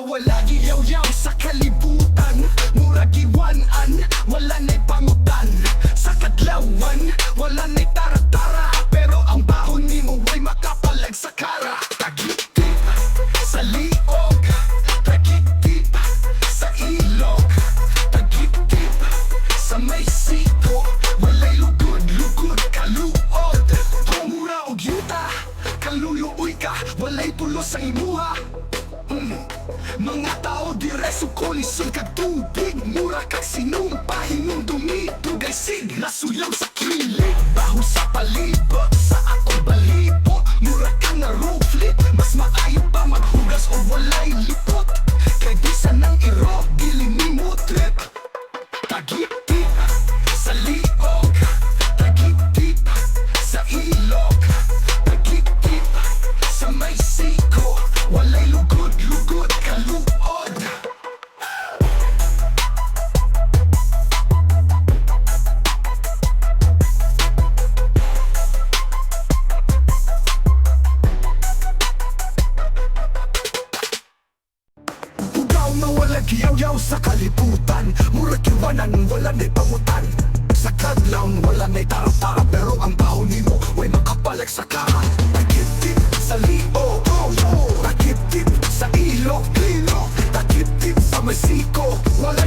wala giyaw-yaw sa kalibutan. Murag giwanan, wala na'y pangutan. Sa kadlawan, wala na'y tara-tara. Pero ang bahon nimo way makapalag sa kara. Tagiptip sa liog, tagiptip sa ilog, tagiptip sa may siko. Walay lugod-lugod kaluod. Tumura og yuta, kaluluoy ka, walay pulos ang imuha. Mga tao dire sukol isol kag tubig. Mura kag sinumpahin dumi. Dugay sig nasuyaw sa kilig. Baho sa palibot sa atong balibo. Mura kang na rooflit. Mas maayo pa maghugas o walay lipot. Kay bisa ng irog dili nimo trip. Tagiptip sa liog, tagiptip sa ilog, tagiptip sa may siko. Walay lugod-lugod kaluod. Ugaw na wala giyaw-yaw sa kalibutan. Murag iwanan, wala na'y pangutan. Sa kadlaw, wala na'y tara-tara. Pero ang baho nimo way makapalag sa kara. Tagiptip sa liog, tagiptip sa ilog, takip-tip sa masiko. Wala